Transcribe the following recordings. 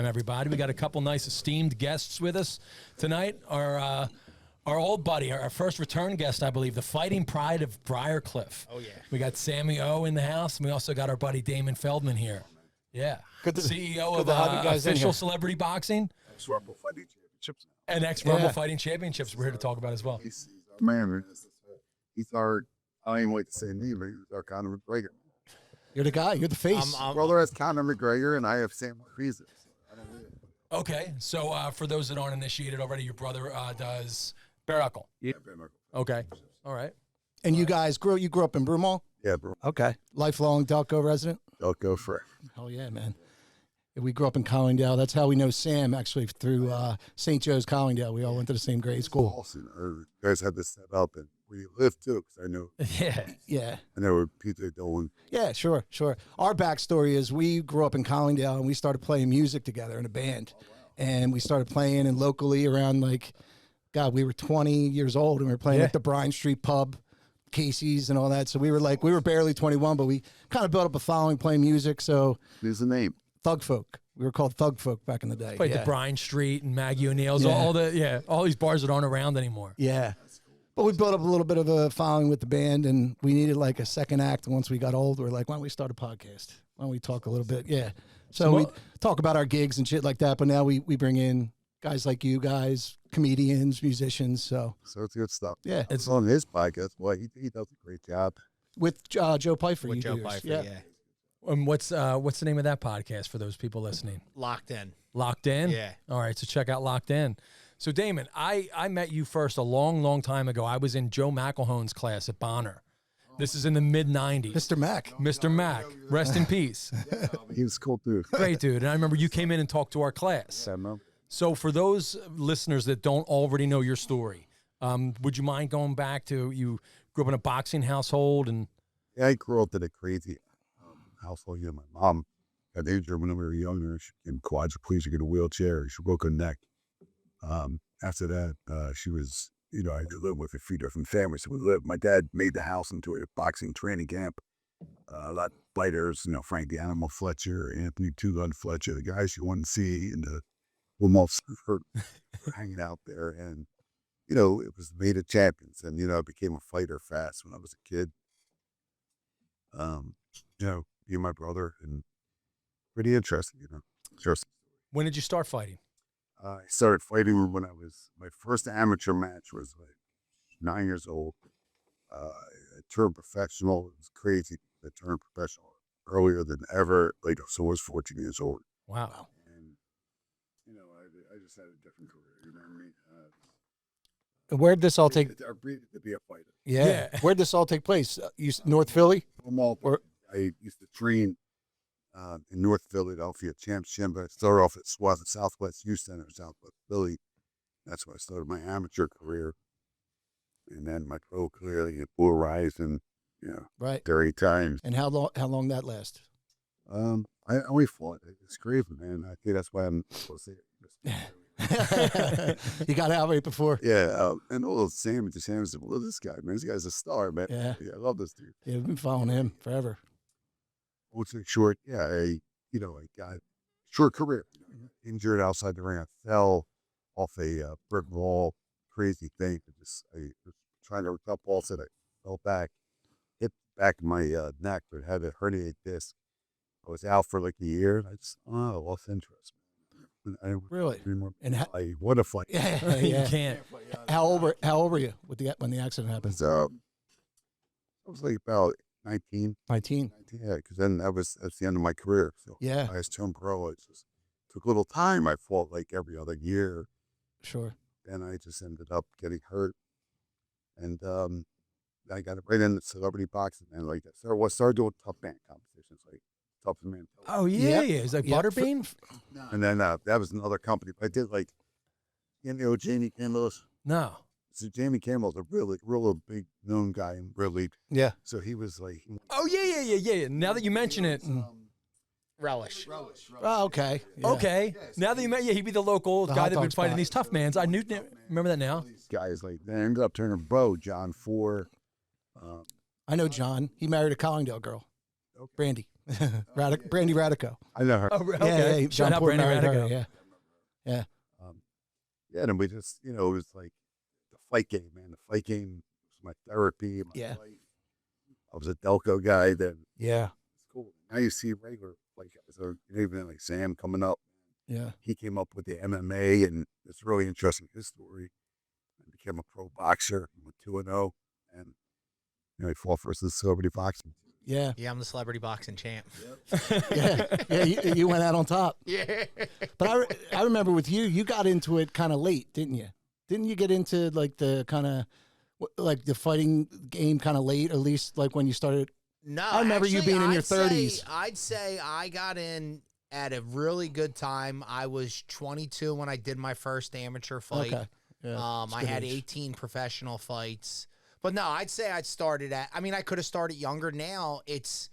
Time, everybody. We got a couple nice esteemed guests with us tonight. Our old buddy, our first return guest, I believe, the Fighting Pride of Briarcliff. Oh, yeah. We got Sammy O in the house, and we also got our buddy Damon Feldman here. Yeah. Good to, CEO good of to have you guys Official Celebrity Boxing. Ex-Rumble Fighting Championships. And ex-Rumble Fighting Championships we're here to talk about as well. Man, he's our, I don't even like to say name, but he's our Conor McGregor. You're the guy. You're the face. Brother has Conor McGregor, and I have Sam Oropeza. Okay, so for those that aren't initiated already, your brother does bare knuckle. Yeah. Okay, all right. And you guys grew up in Broomall? Yeah, bro. Okay. Lifelong Delco resident? I'll go for it. Hell yeah, man. We grew up in Collingdale. That's how we know Sam, actually, through St. Joe's Collingdale. We all went to the same grade school. Awesome. You guys had this set up, and where you live, too, because I know. Yeah. I know where people are doing. Yeah, sure. Our backstory is we grew up in Collingdale, and we started playing music together in a band. And we started playing and locally around, we were 20 years old, and we were playing at the Bryan Street Pub, Casey's and all that. So we were barely 21, but we kind of built up a following playing music. So Who's the name? Thug Folk. We were called Thug Folk back in the day. Like the Bryan Street and Maggie O'Neill's, all these bars that aren't around anymore. Yeah. But we built up a little bit of a following with the band, and we needed like a second act. Once we got old, we were like, why don't we start a podcast? Why don't we talk a little bit? Yeah. So we talk about our gigs and shit like that, but now we bring in guys like you guys, comedians, musicians. So it's good stuff. Yeah. It's on his podcast. Boy, he does a great job. With Joe Pfeiffer. With Joe Pfeiffer, yeah. And what's the name of that podcast for those people listening? Locked In. Locked In? Yeah. All right, so check out Locked In. So, Damon, I met you first a long, long time ago. I was in Joe McElhone's class at Bonner. This is in the mid-'90s. Mr. Mac. Mr. Mac. Rest in peace. He was cool, too. Great dude. And I remember you came in and talked to our class. So for those listeners that don't already know your story, would you mind going back to you grew up in a boxing household? And Yeah, I grew up in a crazy household. You know, my mom got injured when we were younger. She became quadriplegic in a wheelchair. She broke her neck. After that, she was, I had to live with a few different families. So my dad made the house into a boxing training camp. A lot of fighters, Frank the Animal Fletcher, Anthony Two Gun Fletcher, the guys you want to see in the Wilmot were hanging out there. And, it was made of champions. And, I became a fighter fast when I was a kid. Me and my brother, and pretty interesting, Interesting. when did you start fighting? I started fighting when my first amateur match was like 9 years old. I turned professional. It was crazy. I turned professional earlier than ever. So I was 14 years old. Wow. And, I just had a different career. You know what I mean? Where'd this all take? I breathed to be a fighter. Yeah. Where'd this all take place? North Philly? I used to train in North Philadelphia, Champs Gym, but I started off at Southwest Youth Center, Southwest Philly. That's where I started my amateur career. And then my pro career at Blue Horizon, Right. 30 times. And how long that last? I only fought. It's crazy, man. I think that's why I'm supposed to say it. You got out right before. Yeah, and all Sammy said, well, this guy, man, this guy's a star, man. Yeah. I love this dude. Yeah, we've been following him forever. What's it short? Yeah, I got short career. Injured outside the ring. I fell off a brick wall. Crazy thing. I was trying to recover balls that I fell back, hit the back of my neck, but had a herniated disc. I was out for like a year. And I just lost interest. Really? And I want to fight. Yeah. You can't. How old were you when the accident happened? So I was like about 19. 19. Yeah, because then that's the end of my career. So Yeah. I turned pro. It just took a little time. I fought like every other year. Sure. Then I just ended up getting hurt. And I got right into celebrity boxing and like that. So I started doing tough man competitions, like Tough Man. Oh, yeah. Is that Butterbean? And then that was another company. I did like, Jamie Campbell's. No. So Jamie Campbell's a real big known guy in real league. Yeah. So he was like. Oh, yeah. Now that you mention it. Relish. Oh, okay. Yeah. Okay. Now that you mention he'd be the local guy that been fighting these tough mans. I remember that now. These guys like, they ended up turning pro, John Four. I know John. He married a Collingdale girl. Okay. Brandy. Brandy Radico. I know her. Oh, okay. Yeah, Shout out Porter Brandy married Radico. her, yeah. Yeah, and we just, it was like the fight game, man. The fight game was my therapy, my life. I was a Delco guy then. Yeah. It's cool. Now you see regular like so even like Sam coming up. Yeah. He came up with the MMA, and it's really interesting his story. He became a pro boxer, went 2-0, and he fought versus celebrity boxing. Yeah. Yeah, I'm the celebrity boxing champ. Yeah. You went out on top. Yeah. But I remember with you got into it kind of late, didn't you? Didn't you get into like the kind of like the fighting game kind of late, at least like when you started? No, I remember you being in your 30s. I'd say I got in at a really good time. I was 22 when I did my first amateur fight. Okay. Yeah, I had 18 professional fights. But no, I'd say I'd started at, I mean, I could have started younger. Now it's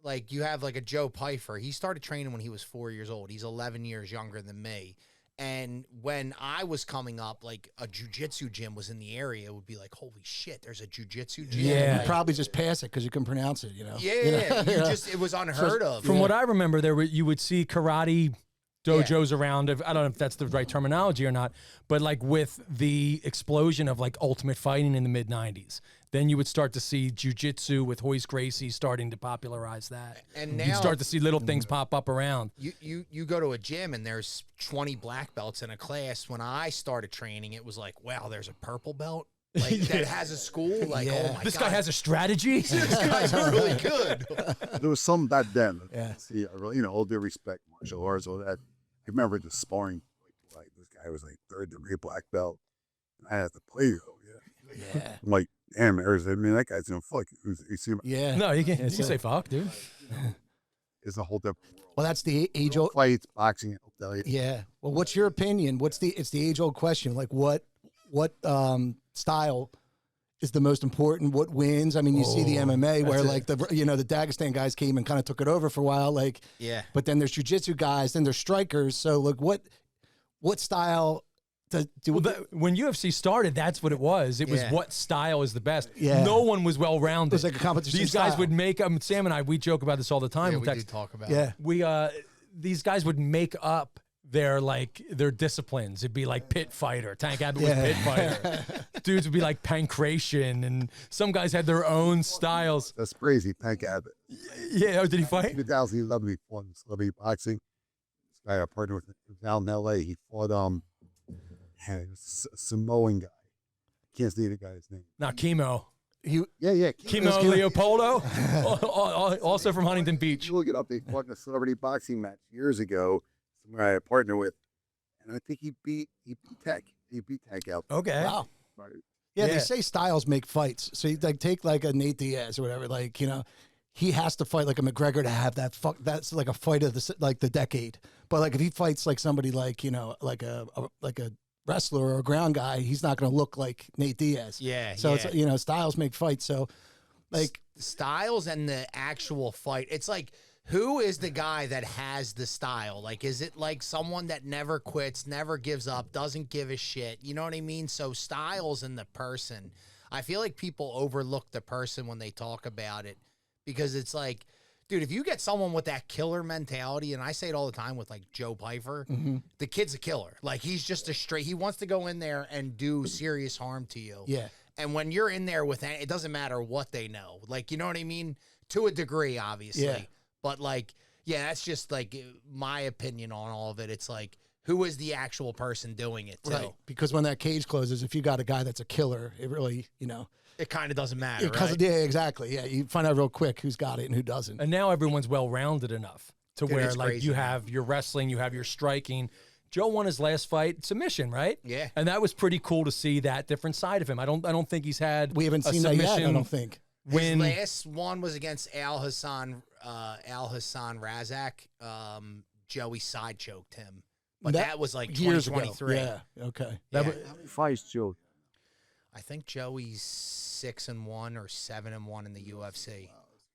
like you have like a Joe Pfeiffer. He started training when he was 4 years old. He's 11 years younger than me. And when I was coming up, like a jiu-jitsu gym was in the area, it would be like, holy shit, there's a jiu-jitsu gym. Yeah, Like, you probably just pass it because you couldn't pronounce it, Yeah, it was unheard of. From what I remember, you would see karate dojos around. I don't know if that's the right terminology or not, but like with the explosion of like Ultimate Fighting in the mid '90s, then you would start to see jiu-jitsu with Hoist Gracie starting to popularize that. And now you'd start to see little things pop up around. You go to a gym and there's 20 black belts in a class. When I started training, it was like, wow, there's a purple belt like that has a school. Like, oh my This God. guy has a strategy. This guy's really good. There was some back then. Yeah. See, I really, all due respect, martial arts, all that. I remember just sparring. Like this guy was like 3rd degree black belt. I had to play though. Yeah. I'm like, damn, that guy's in fuck. You see, Yeah. No, you can say fuck, dude. it's a whole different. Well, that's the age old Fights, boxing, I'll tell you. Yeah. Well, what's your opinion? It's the age old question. Like what style is the most important? What wins? I mean, you see the MMA where like the Dagestan guys came and kind of took it over for a while. Like, Yeah. but then there's jiu-jitsu guys, then there's strikers. So like what style When UFC started, that's what it was. It was Yeah. what style is the best. Yeah. No one was well-rounded. It was like a competition These guys style. would make up. Sam and I, we joke about this all the time. Yeah, with we text. did talk about Yeah. it. These guys would make up their disciplines. It'd be like pit fighter. Tank Abbott was pit fighter. Dudes would be like pancration, and some guys had their own styles. That's crazy. Tank Abbott. Yeah, did he fight? 2011, he fought in celebrity boxing. This guy I partnered with down in L.A. He fought a Samoan guy. I can't see the guy's name. Not Chemo. Yeah. Chemo Leopoldo, also from Huntington Beach. You look it up. They fought in a celebrity boxing match years ago. Some guy I partnered with, and I think he beat Tank. He beat Tank out. Okay. Wow. Right. Yeah, Yeah. they say styles make fights. So you like take like a Nate Diaz or whatever, like, he has to fight like a McGregor to have that that's like a fight of the decade. But like if he fights like somebody like, like a wrestler or a ground guy, he's not going to look like Nate Diaz. Yeah. So yeah. it's styles make fights. So like Styles and the actual fight. It's like, who is the guy that has the style? Like, is it like someone that never quits, never gives up, doesn't give a shit? You know what I mean? So Styles and the person. I feel like people overlook the person when they talk about it because it's like, dude, if you get someone with that killer mentality, and I say it all the time with like Joe Pfeiffer, the kid's a killer. Like he's just he wants to go in there and do serious harm to you. Yeah. And when you're in there with it doesn't matter what they know. Like, you know what I mean? To a degree, obviously. Yeah. But like, yeah, that's just like my opinion on all of it. It's like, who is the actual person doing it too? Right. Because when that cage closes, if you got a guy that's a killer, it really, It kind of doesn't matter, because right? yeah, exactly. Yeah, you find out real quick who's got it and who doesn't. And now everyone's well-rounded enough to Dude, where it's like crazy, you man. have your wrestling, you have your striking. Joe won his last fight submission, right? Yeah. And that was pretty cool to see that different side of him. I don't think he's had We haven't a seen that yet, I submission don't think. win. His last one was against Al Hassan Razak. Joey side choked him. But that was like years ago. 2023. Yeah. Okay. Yeah. How many fights, Joe? I think Joey's 6-1 or 7-1 in the UFC.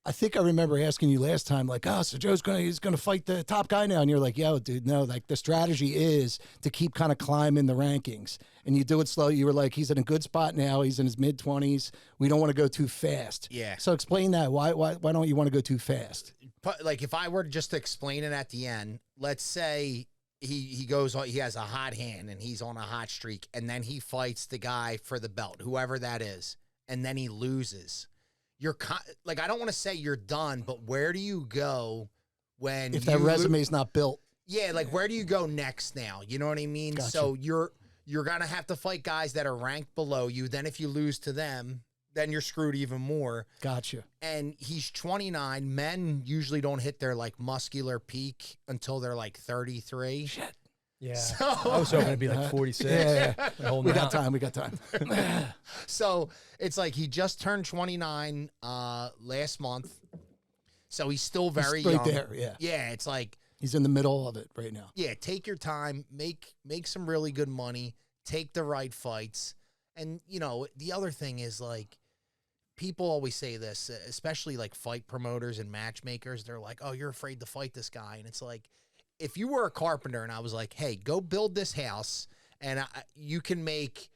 I think I remember asking you last time, like, oh, so he's gonna fight the top guy now, and you're like, yo, dude, no, like the strategy is to keep kind of climbing the rankings, and you do it slow. You were like, he's in a good spot now. He's in his mid-20s. We don't want to go too fast. Yeah. So explain that. Why don't you want to go too fast? But like, if I were to just explain it at the end, let's say he goes on, he has a hot hand and he's on a hot streak, and then he fights the guy for the belt, whoever that is, and then he loses. You're like, I don't want to say you're done, but where do you go when If that resume's not built? Yeah, like where do you go next now? You know what I mean? Gotcha. So you're gonna have to fight guys that are ranked below you. Then if you lose to them, then you're screwed even more. Gotcha. And he's 29. Men usually don't hit their like muscular peak until they're like 33. Shit. Yeah. So, I was hoping to be like 46. Yeah. Holding We got out. time. We got time. so it's like he just turned 29 last month. So he's still very He's right young. there. Yeah. Yeah, it's like, He's in the middle of it right now. yeah, take your time, make some really good money, take the right fights. And, you know, the other thing is, like, people always say this, especially like fight promoters and matchmakers. They're like, oh, you're afraid to fight this guy. And it's like, if you were a carpenter and I was like, hey, go build this house and you can make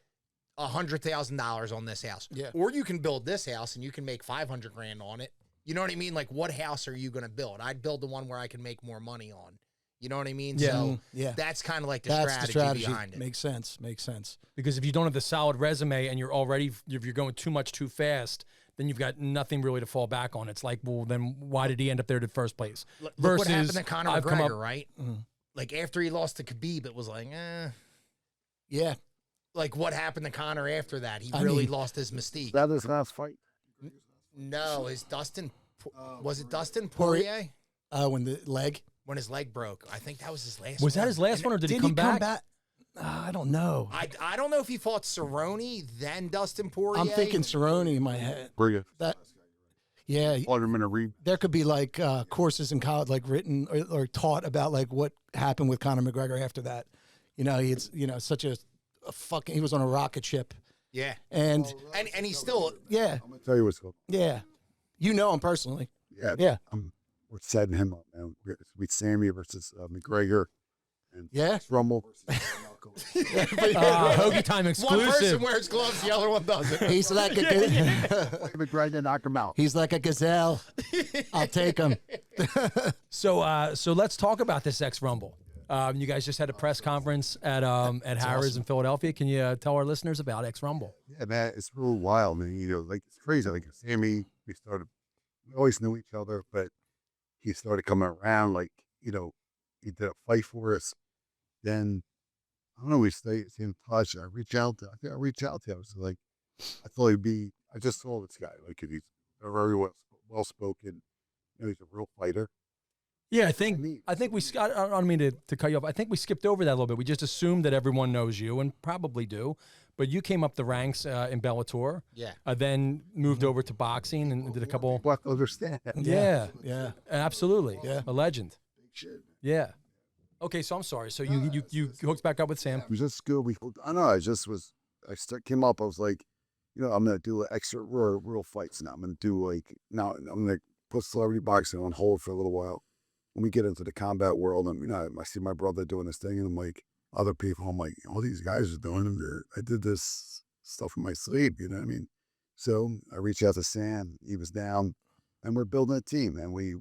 $100,000 on this house. Yeah. Or you can build this house and you can make 500 grand on it. You know what I mean? Like, what house are you going to build? I'd build the one where I can make more money on. You know what I mean? Yeah. So Yeah. that's kind of like That's the strategy behind it. Makes sense. Makes sense. Because if you don't have the solid resume and if you're going too much too fast, then you've got nothing really to fall back on. It's like, well, then why did he end up there in the first place? Look what happened Versus to Conor I've come McGregor, up- right? Mhm. Like, after he lost to Khabib, it was like, Yeah. Like, what happened to Conor after that? He I really mean- lost his mystique. That his last fight. No, was it Dustin Poirier? When the leg. When his leg broke. I think that was his last Was one. that his last one, or did he come back? I don't know. I don't know if he fought Cerrone, then Dustin Poirier. I'm thinking Cerrone in my head. Were you? That, yeah, Alderman in a read. there could be like courses in college, like written or taught about like what happened with Conor McGregor after that. You know, he's such a fucking. He was on a rocket ship, Yeah. and And he's still, yeah, I'm gonna tell you what's going. yeah, you know him personally. Yeah, Yeah. We're setting him up, man. We Sammy versus McGregor and Yeah. Rumble. Hoagie Time one person exclusive. wears gloves, the other one doesn't. He's like a McGregor knock him out. he's like a gazelle. I'll take him. So let's talk about this X Rumble. You guys just had a press conference at Harrah's in Philadelphia. Can you tell our listeners about X Rumble? Yeah, man, it's real wild, man. You know, like it's crazy. Like Sammy, we always knew each other, but he started coming around. Like, you know, he did a fight for us. Then I don't know, we stayed in touch. I think I reached out to him. So like, I thought I just saw this guy. Like, he's very well spoken. You know, he's a real fighter. Yeah, I think we. I don't mean to cut you off. I think we skipped over that a little bit. We just assumed that everyone knows you, and probably do. But you came up the ranks in Bellator. Yeah. Then moved over to boxing and did a couple. People have to understand. Yeah. Yeah. Yeah. Absolutely. A legend. Big shit. Yeah. Okay, so I'm sorry. So you hooked back up with Sam. It was just good. I know. Came up. I was like, you know, I'm gonna do extra real fights now. I'm gonna do I'm gonna put celebrity boxing on hold for a little while. When we get into the combat world, and you know, I see my brother doing this thing, and I'm like, other people, I'm like, all these guys are doing it. I did this stuff in my sleep. You know what I mean? So I reached out to Sam. He was down, and we're building a team, and we're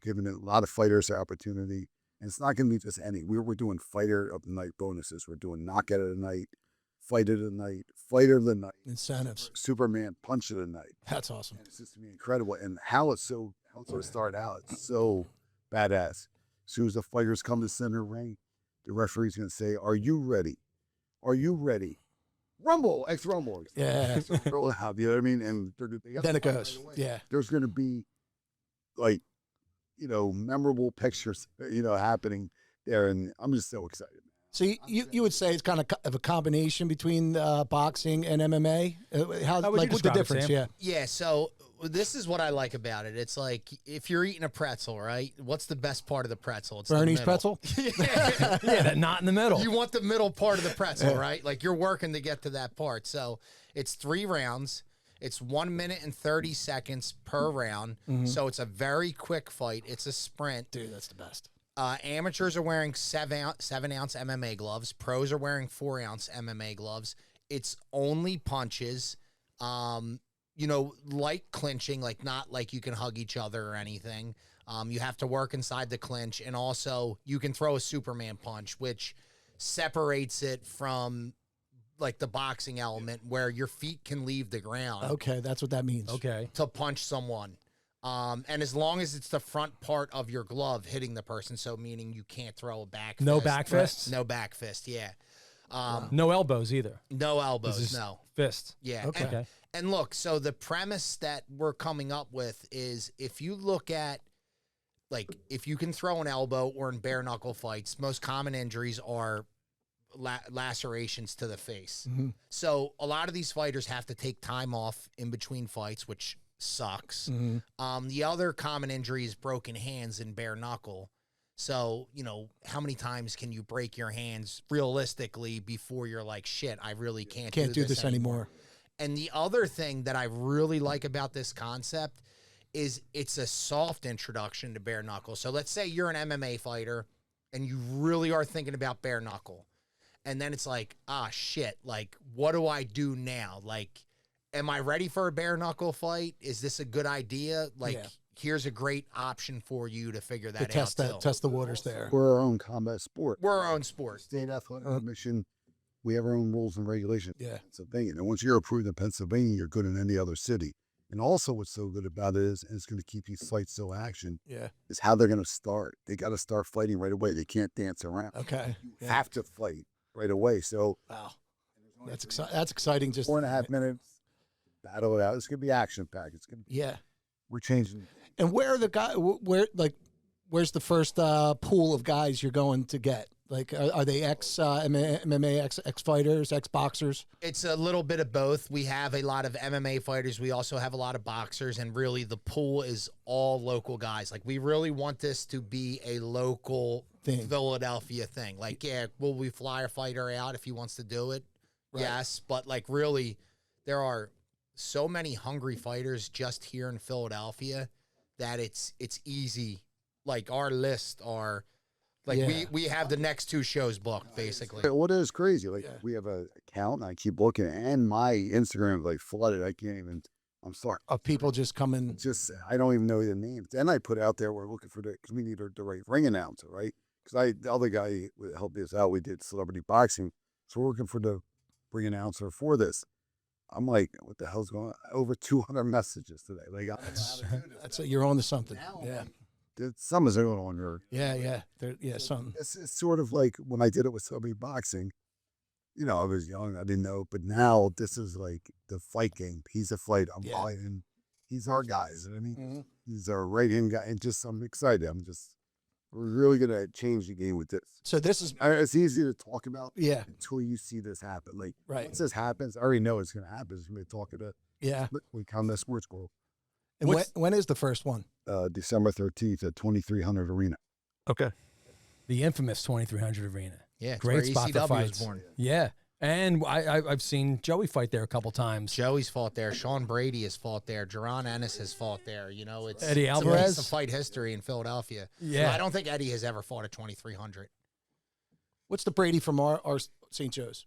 giving a lot of fighters the opportunity. And it's not going to be just any. We're doing fighter of the night bonuses. We're doing knockout of the night, fight of the night, fighter of the night, Incentives. Superman punch of the night. That's awesome. And it's just gonna be incredible. And how it started out, it's so badass. As soon as the fighters come to center ring, the referee's gonna say, "Are you ready? Are you ready? Rumble, X Rumble." Yeah. You know what I mean? And Then it goes. Yeah. there's gonna be like, you know, memorable pictures, you know, happening there, and I'm just so excited. So you would say it's kind of a combination between boxing and MMA? How would you what's the describe it, difference? Sam? Yeah. Yeah, so this is what I like about it. It's like, if you're eating a pretzel, right? What's the best part of the pretzel? It's the Bernie's middle. pretzel? Yeah, that knot in the middle. You want the middle part of the pretzel, right? Like, you're working to get to that part. So it's 3 rounds. It's 1 minute and 30 seconds per round. So it's a very quick fight. It's a sprint. Dude, that's the best. Amateurs are wearing 7-ounce MMA gloves. Pros are wearing 4-ounce MMA gloves. It's only punches. You know, like clinching, like not like you can hug each other or anything. You have to work inside the clinch, and also you can throw a Superman punch, which separates it from like the boxing element where your feet can leave the ground. Okay, that's what that means. Okay. To punch someone. And as long as it's the front part of your glove hitting the person, so meaning you can't throw a back No fist. back fists? No back fist, yeah. No elbows either. No elbows, This is no. Fist. Yeah. Okay. Okay. And look, so the premise that we're coming up with is if you look at, like, if you can throw an elbow or in bare knuckle fights, most common injuries are lacerations to the face. So a lot of these fighters have to take time off in between fights, which sucks. The other common injury is broken hands in bare knuckle. So, you know, how many times can you break your hands realistically before you're like, shit, I really can't do this anymore. And the other thing that I really like about this concept is it's a soft introduction to bare knuckle. So let's say you're an MMA fighter and you really are thinking about bare knuckle. And then it's like, ah, shit, like, what do I do now? Like, am I ready for a bare knuckle fight? Is this a good idea? Like, here's a great option for you to figure that out. Test the waters there. We're our own combat sport. We're our own sport. State Athletic Commission. We have our own rules and regulations. Yeah. That's the thing. And once you're approved in Pennsylvania, you're good in any other city. And also what's so good about it is, and it's going to keep these fights still action, is how they're going to start. They got to start fighting right away. They can't dance around. Okay. You have to fight right away. So wow. That's exciting. Just 4.5 minutes, battle it out. It's going to be action-packed. It's going to be, we're changing. And where are the guys, where's the first pool of guys you're going to get? Like, are they MMA ex-fighters, ex-boxers? It's a little bit of both. We have a lot of MMA fighters. We also have a lot of boxers. And really, the pool is all local guys. Like, we really want this to be a local Philadelphia thing. Like, yeah, will we fly a fighter out if he wants to do it? Right. Yes. But, like, really, there are so many hungry fighters just here in Philadelphia that it's easy. Like, our list are... Like, we have the next 2 shows booked, basically. What is crazy, like, we have an account, and I keep looking, and my Instagram is, like, flooded. I can't even, I'm sorry. Of people just coming. Just, I don't even know the names. Then I put out there, we're looking for because we need the right ring announcer, right? Because the other guy helped us out. We did celebrity boxing. So we're looking for the ring announcer for this. I'm like, what the hell's going on? Over 200 messages today. Like, That's it. You're on to something. Yeah. Something's going on here. Something. It's sort of like when I did it with celebrity boxing. You know, I was young, I didn't know, but now this is like the fight game. He's a fighter. I'm fighting. He's our guys. You know what I mean, he's our right-hand guy, and I'm excited. We're really gonna change the game with this. So this is it's easy to talk about. Yeah. Until you see this happen. Like right. Once this happens, I already know it's gonna happen. It's gonna be talking to we come to sports world. And when is the first one? December 13th at 2300 Arena. Okay. The infamous 2300 Arena. Yeah, great spot for fights. Was born. Yeah, and I've seen Joey fight there a couple times. Joey's fought there. Sean Brady has fought there. Jerron Ennis has fought there. You know, it's Eddie Alvarez. It's a fight history in Philadelphia. Yeah, I don't think Eddie has ever fought at 2300. What's the Brady from our St. Joe's?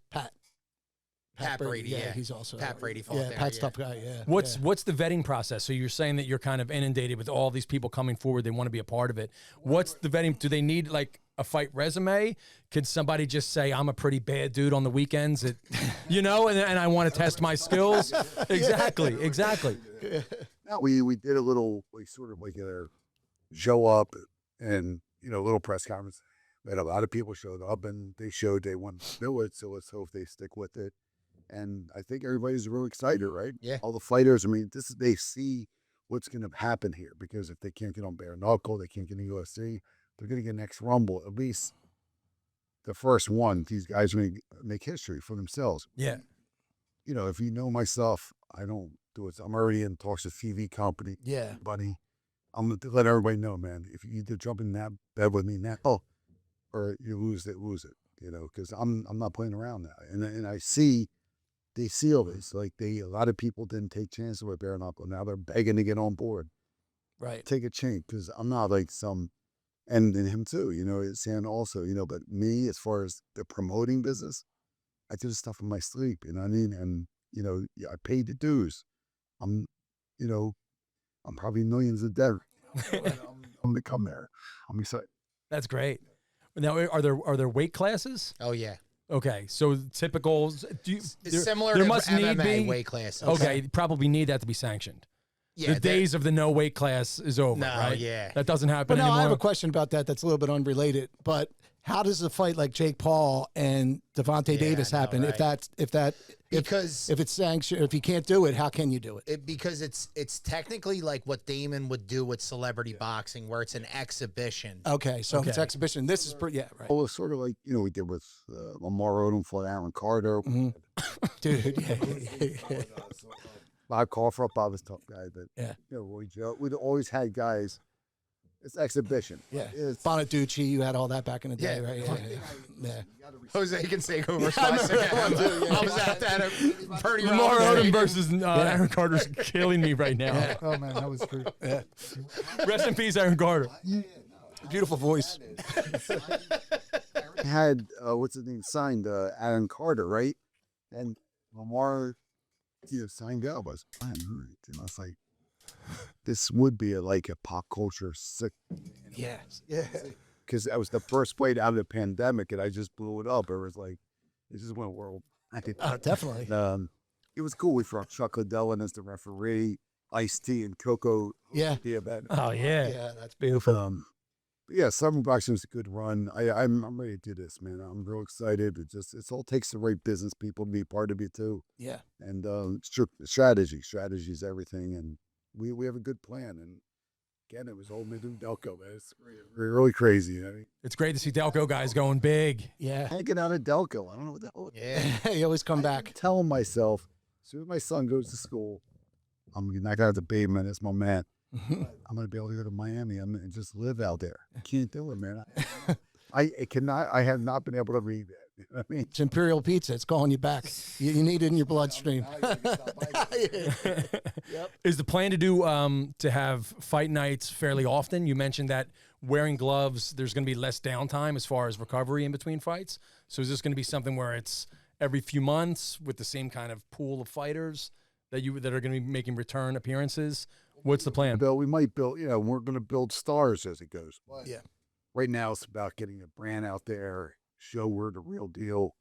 Pat Brady, yeah. He's also Pat Brady fought there. Pat's tough guy, yeah. What's the vetting process? So you're saying that you're kind of inundated with all these people coming forward. They want to be a part of it. What's the vetting? Do they need like a fight resume? Could somebody just say, I'm a pretty bad dude on the weekends, and I want to test my skills? Exactly. Now we did a little, sort of like a show up and, a little press conference. We had a lot of people showed up and they showed they want to do it. So let's hope they stick with it. And I think everybody's really excited, right? Yeah. All the fighters, they see what's going to happen here, because if they can't get on bare knuckle, they can't get in UFC, they're going to get next Rumble, at least the first one. These guys will make history for themselves. Yeah. If you know myself, I don't do it. I'm already in talks with TV company. Yeah. Buddy, I'm going to let everybody know, man, if you either jump in that bed with me now, or you lose it, because I'm not playing around now. And I see they seal this. Like a lot of people didn't take chances with bare knuckle. Now they're begging to get on board. Right. Take a chance, because I'm not like some, and him too, Sam also, but me, as far as the promoting business, I do the stuff in my sleep, you know what I mean? And, yeah, I paid the dues. I'm, I'm probably millions of debt. I'm going to come there. I'm excited. That's great. Now, are there weight classes? Oh yeah. Okay, so typical. It's similar there to must MMA need be weight classes. Okay, probably need that to be sanctioned. Yeah, The days of the no weight class is over, No, right? yeah. That doesn't happen But now anymore. I have a question about that that's a little bit unrelated. But how does a fight like Jake Paul and Devontae Davis I know, happen? right? Because if it's sanctioned, if you can't do it, how can you do it? because it's technically like what Damon would do with celebrity boxing, where it's an exhibition. Okay, so if it's Okay. exhibition, this is pretty, yeah, right. Well, it's sort of like, we did with Lamar Odom for Aaron Carter. Dude, yeah. Bob Crawford, Bob was a tough guy, but, Yeah. Roy Joe, we'd always had guys. It's exhibition. Yeah, It's, Bonaducci, you had all that back in the day, Yeah. right? Yeah. Jose Canseco versus I was at that at Purdy Lamar Robinson. Odom versus Aaron Carter's killing me right now. Oh man, that was true. Yeah, Rest in peace, Aaron Carter. beautiful voice. had what's his name signed Aaron Carter, right? And Lamar, signed up. I was fine, all right. And I was like, this would be like a pop culture sick, Yeah, yeah. because that was the first fight out of the pandemic, and I just blew it up. It was like, this is one world. Definitely. It was cool. We brought Chuck Liddell in as the referee, Ice-T and Coco. Yeah. The event. Oh yeah. Yeah, that's beautiful. But yeah, summer boxing was a good run. I'm ready to do this, man. I'm real excited. It all takes the right business people to be part of it too. Yeah. And strategy is everything. And we have a good plan. And again, it was old Middle Delco, man. It's really crazy. It's great to see Delco guys going big. Yeah. Hanging out at Delco. I don't know what the hell. Yeah. You always come back. Telling myself, as soon as my son goes to school, I'm not gonna have to pay him, man. That's my man. I'm gonna be able to go to Miami and just live out there. I can't do it, man. I cannot. I have not been able to read that. You know what I mean? It's Imperial Pizza. It's calling you back. You need it in your bloodstream. Is the plan to do to have fight nights fairly often? You mentioned that wearing gloves, there's going to be less downtime as far as recovery in between fights. So is this going to be something where it's every few months with the same kind of pool of fighters that are going to be making return appearances? What's the plan? We might build. We're going to build stars as it goes. Yeah. Right now, it's about getting a brand out there, show we're the real deal.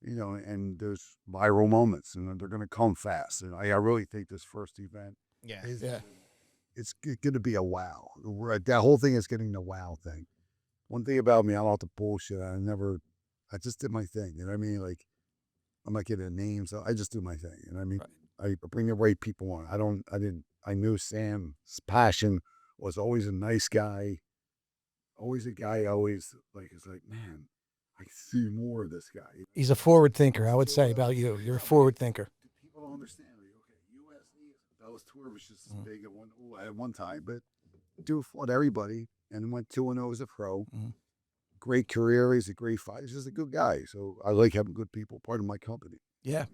And there's viral moments, and they're going to come fast. And I really think this first event, Yeah. it's going to be a wow. That whole thing is getting the wow thing. One thing about me, I don't have to bullshit. I just did my thing. You know what I mean? Like, I'm not getting names. I just do my thing. You know what I mean? Right. I bring the right people on. I knew Sam's passion was always a nice guy. Always a guy, is like, man, I see more of this guy. He's a forward thinker, I would say about you. You're a forward thinker. People don't understand. UFC, Bellator was just as big at one time, but fought everybody and went 2-0 as a pro. Great career. He's a great fighter. He's just a good guy. So I like having good people part of my company. Yeah.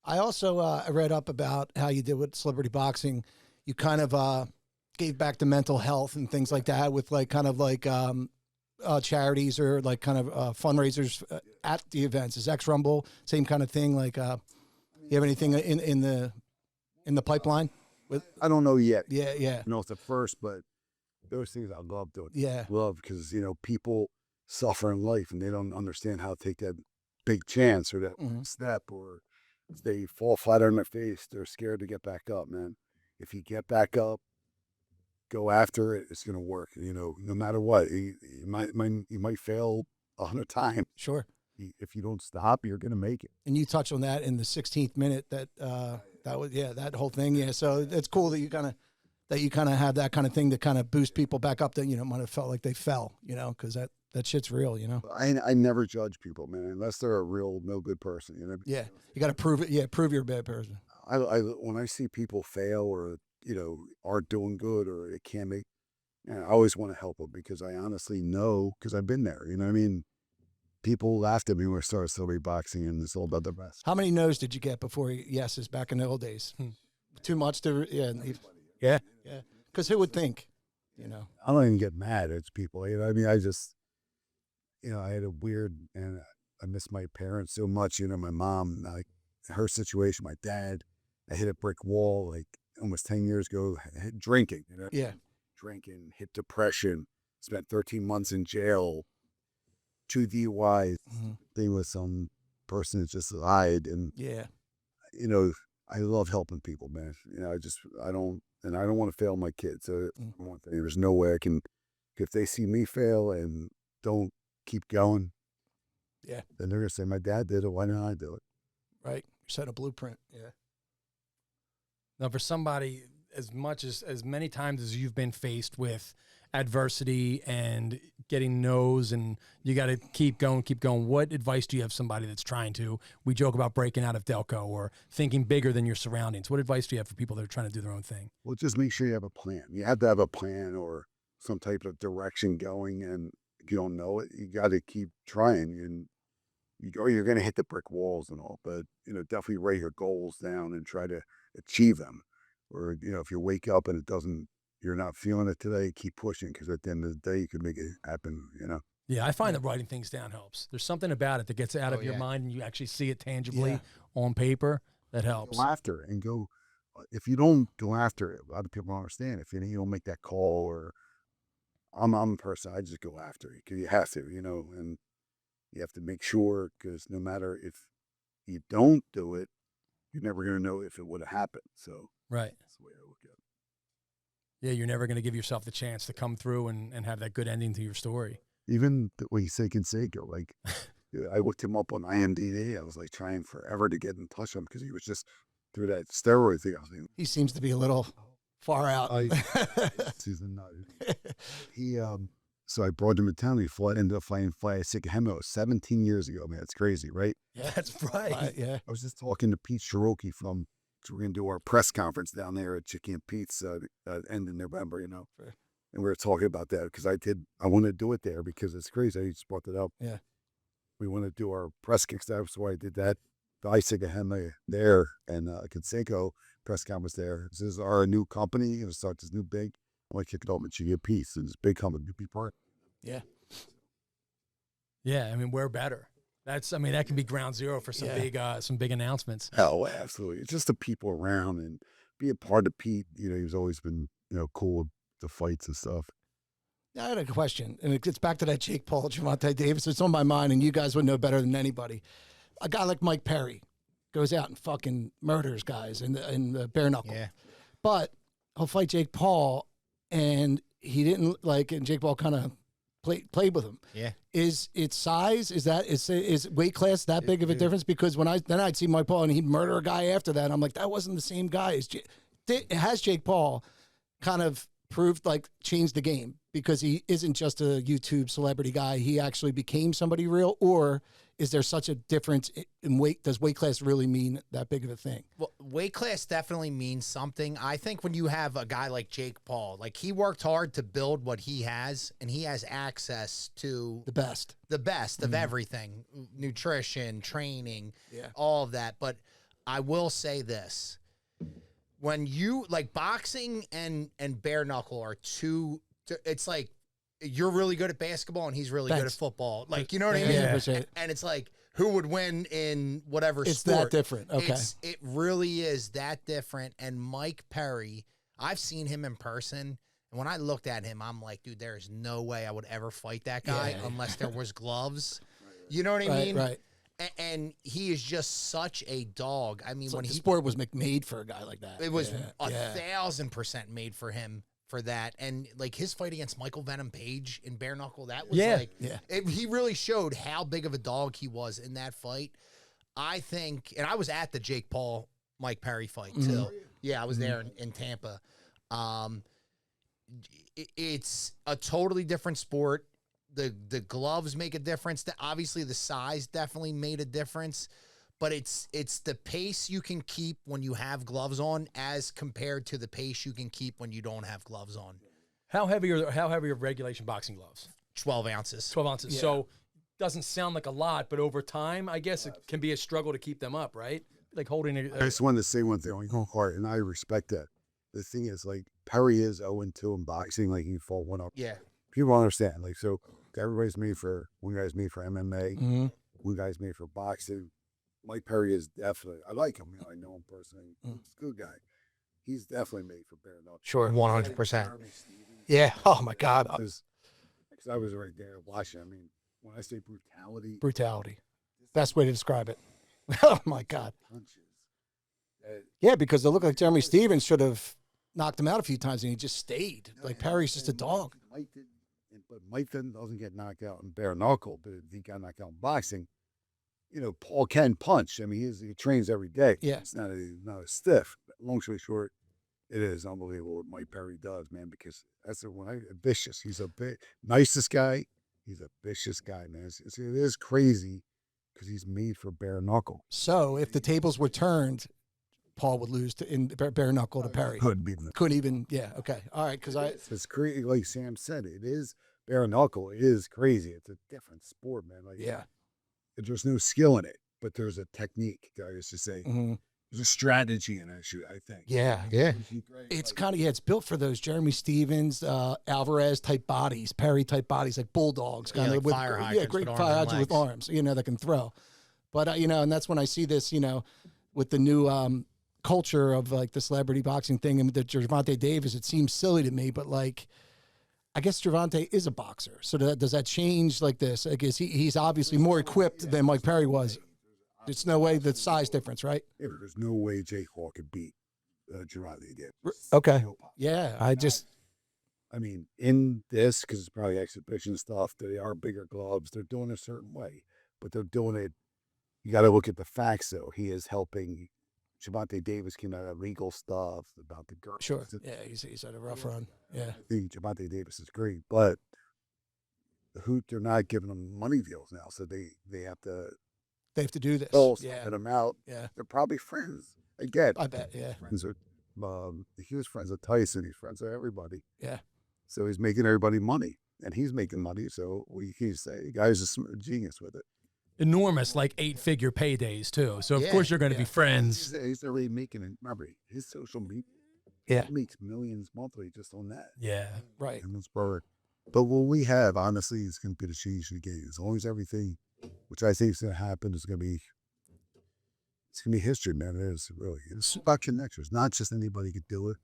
I also I read up about how you did with celebrity boxing. You kind of gave back to mental health and things like that with charities or fundraisers at the events. Is X Rumble same kind of thing? You have anything in the pipeline? I don't know yet. Yeah. I know it's the first, but those things I love doing. Yeah. Love, because people suffer in life and they don't understand how to take that big chance or that step, or if they fall flat on their face, they're scared to get back up, man. If you get back up, go after it, it's going to work. No matter what, you might fail 100 times. Sure. If you don't stop, you're going to make it. And you touched on that in the 16th minute that was, that whole thing. Yeah. So it's cool that you kind of have that kind of thing to kind of boost people back up that, might have felt like they fell, because that shit's real, I never judge people, man, unless they're a real no good person. Yeah. You got to prove it. Yeah. Prove you're a bad person. When I see people fail or, aren't doing good or they can't make, I always want to help them, because I honestly know, because I've been there, you know what I mean? people laughed at me when I started celebrity boxing, and it's all about the rest. How many no's did you get before yeses back in the old days? Too much to yeah. Because who would think? You know, I don't even get mad at people. You know, I mean, I just, I had a weird, and I miss my parents so much. You know, my mom, like her situation, my dad, I hit a brick wall like almost 10 years ago, drinking. You know, drinking, hit depression, spent 13 months in jail, 2 DUIs. Thing with some person that just lied, and I love helping people, man. I don't want to fail my kids. So one thing, there's no way I can, if they see me fail and don't keep going, then they're going to say, my dad did it, why didn't I do it? Right. You set a blueprint. Yeah. Now, for somebody, as many times as you've been faced with adversity and getting no's and you got to keep going, what advice do you have somebody that's trying to, we joke about breaking out of Delco or thinking bigger than your surroundings. What advice do you have for people that are trying to do their own thing? Well, just make sure you have a plan. You have to have a plan or some type of direction going, and if you don't know it, you got to keep trying, and you're going to hit the brick walls and all, but, definitely write your goals down and try to achieve them. Or, if you wake up and you're not feeling it today, keep pushing, because at the end of the day, you can make it happen, Yeah, I find that writing things down helps. There's something about it that gets out of your mind and you actually see it tangibly on paper. That helps. Go after it and go. If you don't go after it, a lot of people don't understand. If you don't make that call, or I'm a person, I just go after it because you have to, and you have to make sure, because no matter if you don't do it, you're never going to know if it would have happened. So right. That's the way I look at it. Yeah, you're never going to give yourself the chance to come through and have that good ending to your story. Even the way you say Canseco, like I looked him up on IMDb. I was like trying forever to get in touch with him because he was just through that steroid thing. I was like, he seems to be a little far out. He's a nut. So I brought him to town. He ended up flying Sikahemo 17 years ago. Man, that's crazy, right? Yeah, that's right. Yeah. I was just talking to Pete Cherokee so we're going to do our press conference down there at Chicky and Pete's end in November, Sure. And we were talking about that because I want to do it there because it's crazy. I just brought it up. Yeah. We want to do our press conference, so I did that. The Isigahema there and Canseco press conference there. This is our new company. Going to start this new big. I want to kick it off with Chicky and Pete's. It's a big company to be part. Yeah. Yeah, I mean, we're better. That can be ground zero for some big announcements. Oh, absolutely. It's just the people around and be a part of Pete. He's always been, cool with the fights and stuff. I had a question, and it gets back to that Jake Paul, Gervonta Davis. It's on my mind, and you guys would know better than anybody. A guy like Mike Perry goes out and fucking murders guys in the bare knuckle. Yeah. But he'll fight Jake Paul, and he didn't and Jake Paul kind of played with him. Yeah. Is it size? Is weight class that big of a difference? Because I'd see Mike Paul and he'd murder a guy after that. And I'm like, that wasn't the same guy. Has Jake Paul kind of proved changed the game because he isn't just a YouTube celebrity guy? He actually became somebody real, or is there such a difference in weight? Does weight class really mean that big of a thing? Well, weight class definitely means something. I think when you have a guy like Jake Paul, he worked hard to build what he has, and he has access to the best of everything, nutrition, training, all of that. But I will say this. When you boxing and bare knuckle are it's like you're really good at basketball and he's really good at football. You know what I mean? Yeah. And it's who would win in whatever it's sport. It's that different. Okay. It really is that different. And Mike Perry, I've seen him in person. And when I looked at him, I'm like, dude, there's no way I would ever fight that guy unless there was gloves. You know what I mean? Right. And he is just such a dog. I mean, the sport was made for a guy like that. It was 1,000% made for him for that. And his fight against Michael Venom Page in bare knuckle, that was he really showed how big of a dog he was in that fight. I think, and I was at the Jake Paul Mike Perry fight too. Yeah, I was there in Tampa. It's a totally different sport. The gloves make a difference. Obviously, the size definitely made a difference, but it's the pace you can keep when you have gloves on as compared to the pace you can keep when you don't have gloves on. How heavy are regulation boxing gloves? 12 ounces. 12 ounces. Yeah. So doesn't sound like a lot, but over time, I guess it can be a struggle to keep them up, right? Like holding I just wanted to say one thing on your heart, and I respect that. The thing is, like, Perry is 0-2 in boxing. Like, he fought one up. Yeah. People understand. Like, so everybody's made for, one guy's made for MMA, Mm-hmm. one guy's made for boxing. Mike Perry is definitely, I like him. I know him personally. He's a good guy. He's definitely made for bare knuckle. Sure. 100%. Yeah. Oh my God. Because I was right there watching. I mean, when I say Brutality. Best way to describe it. Oh my God. punches. Yeah, because it looked like Jeremy Stevens should have knocked him out a few times, and he just stayed. Like Perry's just a dog. But Mike doesn't get knocked out in bare knuckle, but he got knocked out in boxing. You know, Paul can punch. I mean, he trains every day. Yeah. It's not a stiff. Long story short, it is unbelievable what Mike Perry does, man, because that's vicious. He's a nicest guy. He's a vicious guy, man. It is crazy because he's made for bare knuckle. So if the tables were turned, Paul would lose in bare knuckle to Perry. Couldn't even. Yeah. Okay. All right. Because it's crazy. Like Sam said, it is bare knuckle. It is crazy. It's a different sport, man. Like, yeah. There's no skill in it, but there's a technique. I used to say there's a strategy in that shoot. I think. Yeah. Yeah. It's kind of it's built for those Jeremy Stevens, Alvarez type bodies, Perry type bodies, like bulldogs, kind of like with fire hydrants, great with fire arms and hydrants with legs. arms, that can throw. But and that's when I see this, with the new culture of like the celebrity boxing thing and the Gervonta Davis. It seems silly to me, but like, I guess Gervonta is a boxer. So does that change like this? I guess he's obviously more equipped than Mike Perry was. There's no way the size difference, right? Yeah, but there's no way Jake Paul could beat Gervonta Davis. Okay. No possible. Yeah, I mean, in this, because it's probably exhibition stuff, they are bigger gloves. They're doing it a certain way, but they're doing it. You got to look at the facts, though. He is helping. Gervonta Davis came out of legal stuff about the girls. Sure. Yeah, he's had a rough run. Yeah. I think Gervonta Davis is great, but they're not giving them money deals now, so they have to. They have to do this. Yeah. Them out. Yeah. They're probably friends. Again, I bet. Yeah. Friends are. He was friends with Tyson. He's friends with everybody. Yeah. So he's making everybody money, and he's making money. So we can say the guy's a genius with it. Enormous, like 8-figure paydays too. So of course you're going to be friends. He's already making it. Remember, his social media. Yeah. He makes millions monthly just on that. Yeah. Right. And it's perfect. But what we have, honestly, is going to be the change of the game. As long as everything, which I think is going to happen, it's going to be history, man. It is really. It's about connections. Not just anybody could do it.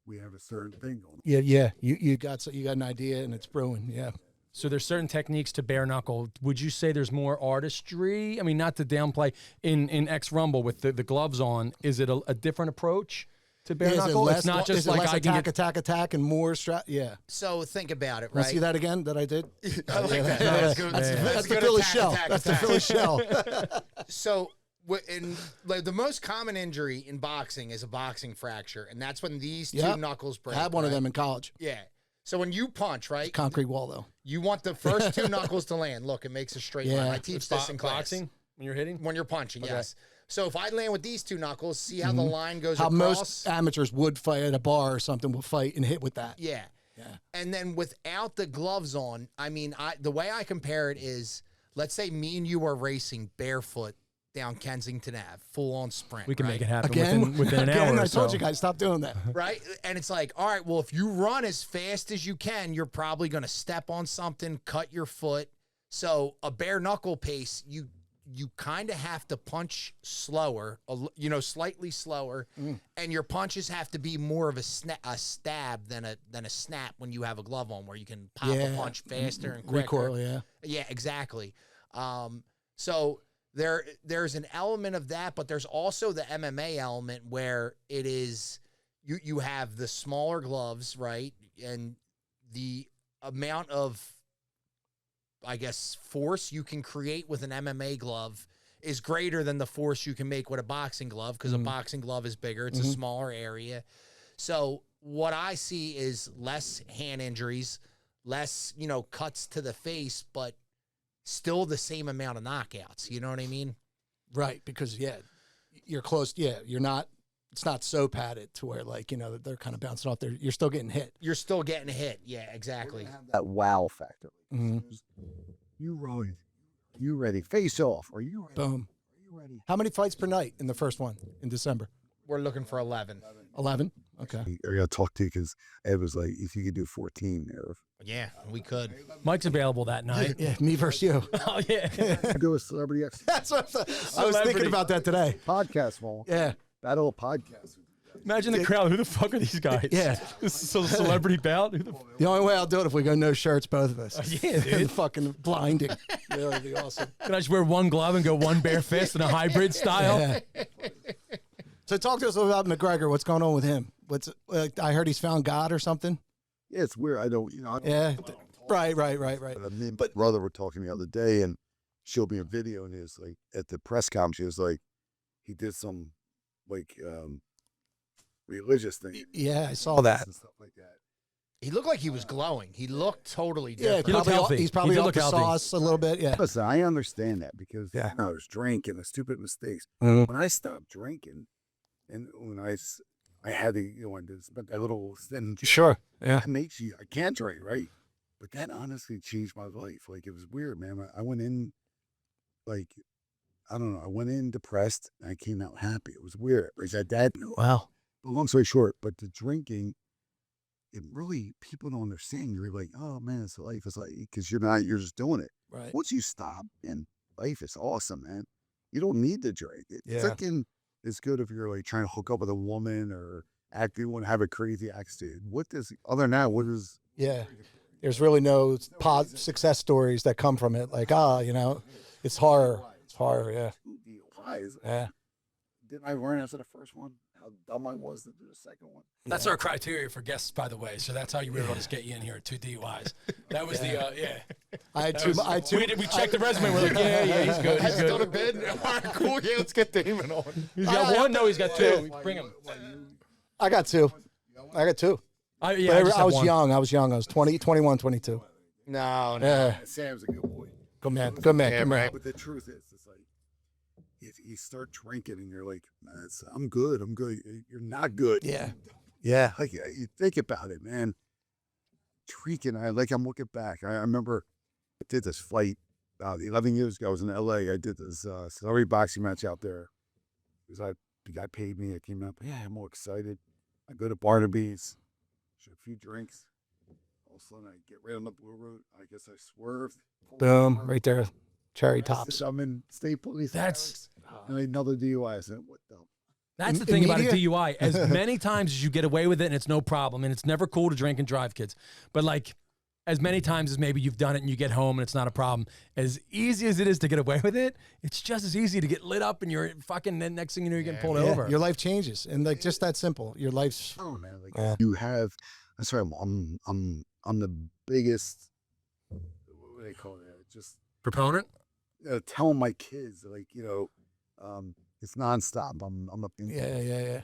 We have a certain thing going on. Yeah. Yeah. You got an idea and it's brewing. Yeah. So there's certain techniques to bare knuckle. Would you say there's more artistry? I mean, not to downplay in X Rumble with the gloves on. Is it a different approach to bare knuckle? It's not just like I can attack, and more strat. Yeah. So think about it, Right. right? See that again that I did? I like that. That's the Philly shell. That's the Philly shell. So, the most common injury in boxing is a boxing fracture, and that's when these two knuckles break. I had one of them in college. Yeah. So when you punch, right? Concrete wall, though. You want the first two knuckles to land. Look, it makes a straight line. I teach this in class. Boxing when you're hitting? When you're punching, yes. So if I land with these two knuckles, see how the line goes how across? Most amateurs would fight at a bar or something, will fight and hit with that. Yeah. Yeah. And then without the gloves on, I mean, the way I compare it is, let's say me and you are racing barefoot down Kensington Ave, full-on sprint. We can make it happen Again? within an hour or I so. told you guys, stop doing that. Right? And it's like, all right, well, if you run as fast as you can, you're probably going to step on something, cut your foot. So a bare knuckle pace, you kind of have to punch slower, slightly slower, and your punches have to be more of a stab than a snap when you have a glove on, where you can pop a punch faster and quicker. Recoil, yeah. Yeah, exactly. So there's an element of that, but there's also the MMA element where it is you have the smaller gloves, right? And the amount of, I guess, force you can create with an MMA glove is greater than the force you can make with a boxing glove, because a boxing glove is bigger. It's a smaller area. So what I see is less hand injuries, less, cuts to the face, but still the same amount of knockouts. You know what I mean? Right, because, you're close. Yeah, you're not. It's not so padded to where, like, they're kind of bouncing off there. You're still getting hit. You're still getting hit. Yeah, exactly. That wow factor. Mm-hmm. You run You ready? Face off. Are you ready? Boom. Are you ready? How many fights per night in the first one in December? We're looking for 11. 11? Okay. I got to talk to you because Ed was like, if you could do 14, Eric. Yeah, we could. Mike's available that night. Yeah, me versus you. Oh, yeah. Do a Celebrity X That's what I was thinking about that today. podcast, Wall. Yeah. Battle of podcasts. Imagine the crowd. Who the fuck are these guys? Yeah. This is a celebrity bout. Who the The only way I'll do it if we go no shirts, both of us. yeah, dude. Fucking blinding. That would be awesome. Can I just wear one glove and go one bare fist in a hybrid style? Yeah. So talk to us about McGregor. What's going on with him? I heard he's found God or something. Yeah, it's weird. I don't. Yeah. Right. But me and my brother were talking the other day and showed me a video, and he was like, at the press conference, he was like, he did some like religious thing. Yeah, I saw that. And stuff like that. He looked like he was glowing. He looked totally Yeah, different. He looked healthy. He's probably He did up look the healthy. sauce a little bit. Yeah. Listen, I understand that because Yeah. I was drinking, the stupid mistakes. Mhm. When I stopped drinking, and when I had to, I did spend that little stint. Sure. Yeah. That makes you, I can't drink, right? But that honestly changed my life. Like, it was weird, man. I went in, like, I don't know. I went in depressed, and I came out happy. It was weird. Is that dad? No. Wow. But long story short, but the drinking, it really, people don't understand. You're like, oh man, it's life. It's like, because you're just doing it. Right. Once you stop, and life is awesome, man. You don't need to drink. Yeah. Freaking, it's good if you're like trying to hook up with a woman or you want to have a crazy attitude. Other than that, what is? Yeah. There's really no success stories that come from it. Like, it's horror. It's horror. Yeah. DUIs. Yeah. Didn't I learn after the first one how dumb I was to do the second one? That's our criteria for guests, by the way. So that's how you really want us to get you in here. 2 DUIs. That was yeah. I had two. We checked the resume. We're like, yeah, he's good. He's Go to good. bed. All right, cool. Yeah, let's get Damon on. He's got one. No, he's got 2. Bring him. I got two. I I was young. I was 20, 21, 22. No. Yeah. Sam's a good boy. Good man. Good man. Yeah, Good man. right. But the truth is, it's like, you start drinking and you're like, man, I'm good. You're not good. Yeah. Yeah. Like, you think about it, man. Drinking, I'm looking back. I remember I did this fight about 11 years ago. I was in LA. I did this celebrity boxing match out there. The guy paid me. I came up. Yeah, I'm more excited. I go to Barnaby's, a few drinks. All of a sudden, I get right on the blue road. I guess I swerved. Boom. Right there. Cherry tops. I'm in state police. That's and another DUI. I said, what the? That's the thing about a Media? DUI. As many times as you get away with it and it's no problem, and it's never cool to drink and drive, kids. But like, as many times as maybe you've done it and you get home and it's not a problem, as easy as it is to get away with it, it's just as easy to get lit up and you're fucking, then next thing you know, you're getting pulled Yeah, over. your life changes, and like just that simple. Your life's Oh man, like Yeah. you have. That's right. I'm the biggest. What do they call it? Just Proponent? telling my kids, like, it's nonstop. I'm up in. yeah.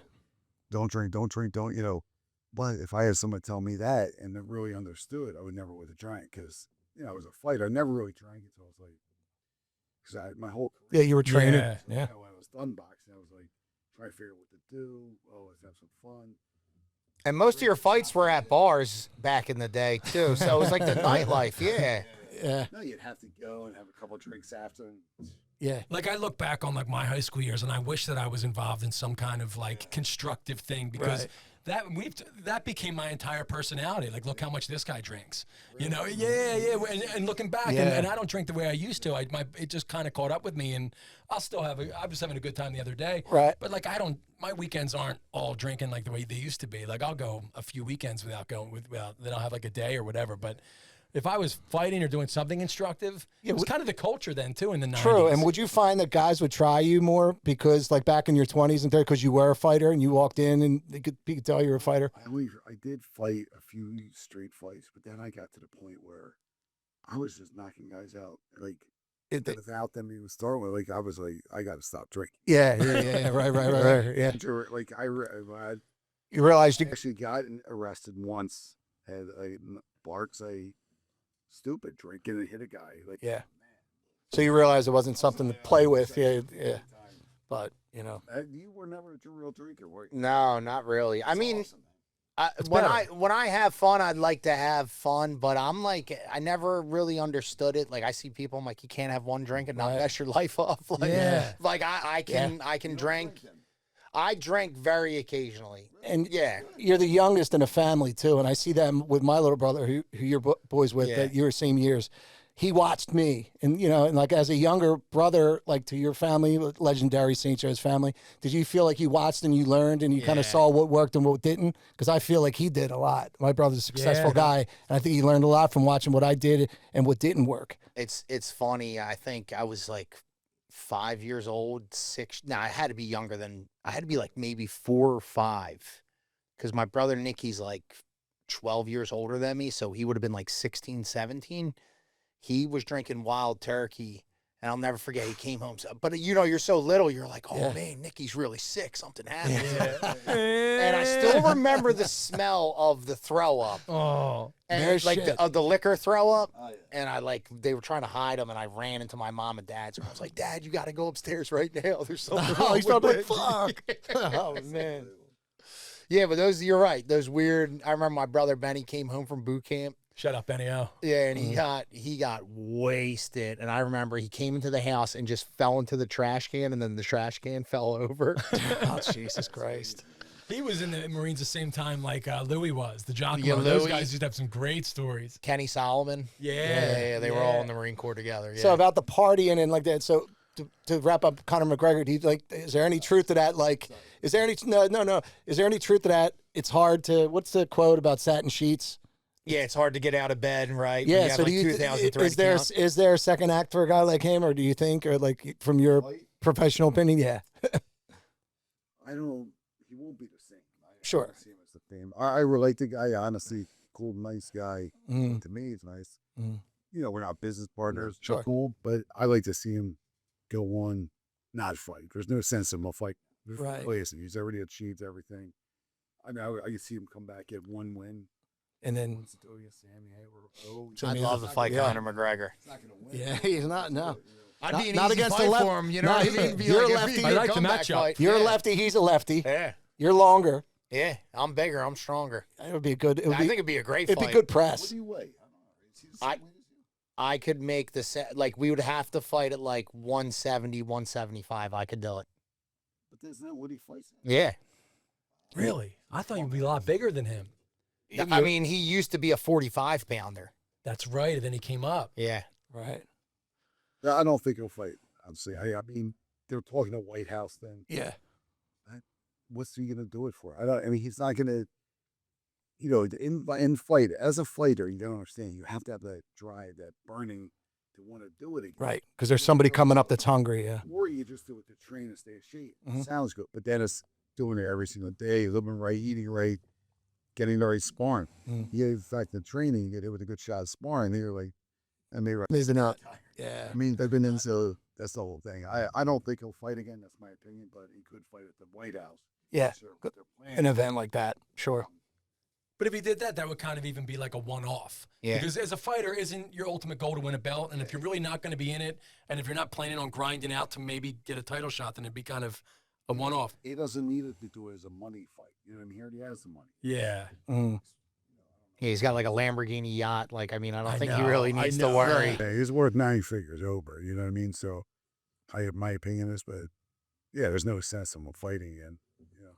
Don't drink. But if I had somebody tell me that and that really understood, I would never would have drank because I was a fighter. I never really drank until I was like, because my whole Yeah, you were training. Yeah. when I was done boxing, I was like trying to figure out what to do. Oh, let's have some fun. And most of your fights were at bars back in the day, too. So it was like the nightlife. Yeah. Yeah, No, you'd have to go and have a couple drinks after. yeah. Like, I look back on like my high school years and I wish that I was involved in some kind of like constructive thing because Right. that became my entire personality. Like, look how much this guy drinks. Yeah. And looking back, Yeah. and I don't drink the way I used to. It just kind of caught up with me, and I was having a good time the other day. Right. But like, my weekends aren't all drinking like the way they used to be. Like, I'll go a few weekends without then I'll have like a day or whatever. But if I was fighting or doing something instructive, it was kind of the culture then too in the 90s. True. And would you find that guys would try you more because, like, back in your 20s and 30s, because you were a fighter and you walked in and they could tell you were a fighter? I did fight a few straight fights, but then I got to the point where I was just knocking guys out, like without them even starting with. Like, I was like, I got to stop drinking. Yeah. Right. Yeah. Like I You realized you. actually got arrested once. Had barks stupid drinking and hit a guy. Like, Yeah. So you realized it wasn't something to play with. Yeah. But you were never a real drinker, were you? No, not really. I mean, Awesome. When I have fun, I'd like to have fun, but I'm like, I never really understood it. Like I see people, I'm like, you can't have one drink and not mess your life up. Like, like I can drink. I drink very occasionally. And you're the youngest in a family too. And I see that with my little brother, who you're boys with, that you're same years. He watched me, and and like as a younger brother, like to your family, legendary St. Joe's family, did you feel like you watched and you learned and you kind of saw what worked and what didn't? Because I feel like he did a lot. My brother's a successful guy, and I think he learned a lot from watching what I did and what didn't work. It's funny. I think I was like 5 years old, 6. No, I had to be younger than. I had to be like maybe 4 or 5, because my brother Nicky's like 12 years older than me, so he would have been like 16, 17. He was drinking Wild Turkey, and I'll never forget. He came home, but you're so little, you're like, oh man, Nicky's really sick. Something happened. And I still remember the smell of the throw up. Oh, and like the liquor throw up. Oh, yeah. And they were trying to hide him, and I ran into my mom and dad's room. I was like, Dad, you got to go upstairs right now. There's something wrong he's with probably it. like, fuck. Oh man. Yeah, but you're right. Those weird. I remember my brother Benny came home from boot camp. Shut up, Benny O. Yeah, and he got wasted. And I remember he came into the house and just fell into the trash can, and then the trash can fell over. Oh, Jesus Christ. He was in the Marines the same time like Louis was, the jock. Yeah, those guys used to have some great stories. Kenny Solomon. Yeah. They were all in the Marine Corps together. Yeah. So about the partying and like that, so to wrap up Conor McGregor, is there any truth to that? Like, is there any truth to that? It's hard to, what's the quote about satin sheets? Yeah, it's hard to get out of bed, right? Yeah, so is there a second act for a guy like him, or do you think, or like from your professional opinion? Yeah. He won't be the same. Sure. I see him as the same. I relate to the guy, honestly, cool, nice guy. To me, it's nice. We're not business partners. Sure. Cool, but I like to see him go on, not fight. There's no sense in him a fight. Right. Listen, he's already achieved everything. I mean, I can see him come back at one win. And then I'd love to fight Conor McGregor. He's not gonna win. Yeah, he's not. No, I'd be an not easy against fight the left for him. You know what I mean? You're a lefty. I like the matchup. You're a lefty. He's a lefty. Yeah. You're longer. Yeah, I'm bigger. I'm stronger. It would be a good. I think it'd be a great fight. It'd be good What press. do you weigh? I could make the set. Like, we would have to fight at like 170, 175. I could do it. But that's not what he fights at. Yeah. Really? I thought you'd be a lot bigger than him. I mean, he used to be a 45-pounder. That's right. And then he came up. Yeah. Right. I don't think he'll fight. Obviously, I mean, they're talking to White House then. Yeah. What's he gonna do it for? I mean, he's not gonna. In fight, as a fighter, you don't understand. You have to have that drive, that burning to want to do it again. Right. Because there's somebody coming up that's hungry. Yeah. Or you just do it to train and stay in shape. Sounds good, but then it's doing it every single day, living right, eating right, getting the right sparring. Yeah, in fact, the training, you get it with a good shot of sparring. They're like, and they're Amazing out. Yeah. I mean, they've been in, so that's the whole thing. I don't think he'll fight again. That's my opinion, but he could fight at the White House. Yeah. Sure, what they're planning. An event like that. Sure. But if he did that, that would kind of even be like a one-off. Yeah. Because as a fighter, isn't your ultimate goal to win a belt? And if you're really not going to be in it, and if you're not planning on grinding out to maybe get a title shot, then it'd be kind of a one-off. He doesn't need it to do it as a money fight. You know what I mean? He already has the money. Yeah. Yeah, he's got like a Lamborghini yacht. Like, I mean, I don't think he know, really needs to know. worry. Yeah, he's worth 9 figures over. You know what I mean? So, my opinion is, but yeah, there's no sense in him fighting again. You know,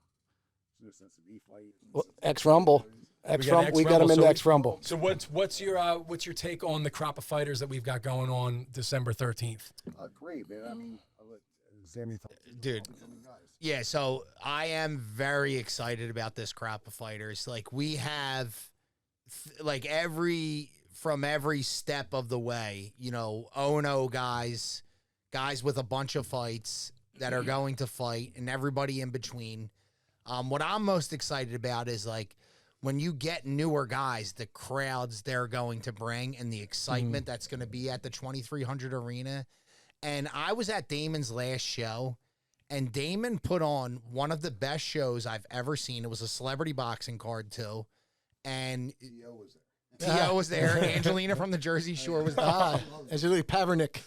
there's no sense in me fighting. Well, X-Rumble. We got him in the X-Rumble. So what's your take on the crop of fighters that we've got going on December 13th? Great, man. I mean, I'll let Sammy talk. Dude. Yeah, so I am very excited about this crop of fighters. Like, we have, like, from every step of the way, you know, 0-0 guys with a bunch of fights that are going to fight, and everybody in between. What I'm most excited about is, like, when you get newer guys, the crowds they're going to bring and the excitement that's going to be at the 2300 arena. And I was at Damon's last show, and Damon put on one of the best shows I've ever seen. It was a celebrity boxing card, too. And T.O. was there. Angelina from the Jersey Shore was there. Angelina Pavernick.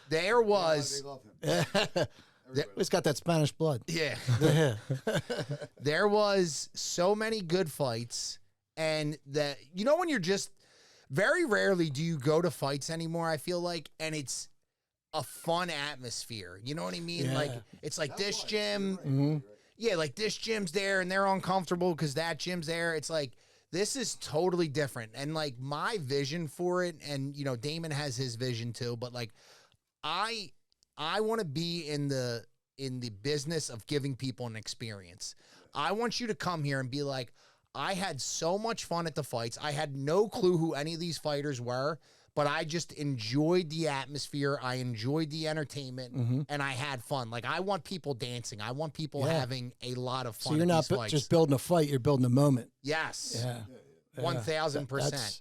There was... It's got that Spanish blood. Yeah. Yeah. There was so many good fights, and that when you're just very rarely do you go to fights anymore, I feel like, and it's a fun atmosphere. You know what I mean? Yeah. Like it's like this gym. Mm-hmm. Yeah, like this gym's there and they're uncomfortable because that gym's there. It's like this is totally different. And like my vision for it, and Damon has his vision too, but like I want to be in the business of giving people an experience. I want you to come here and be like, I had so much fun at the fights. I had no clue who any of these fighters were, but I just enjoyed the atmosphere. I enjoyed the entertainment, and I had fun. Like, I want people dancing. I want people having a lot of fun. So you're not just building a fight, you're building a moment. Yes. Yeah. 1,000%.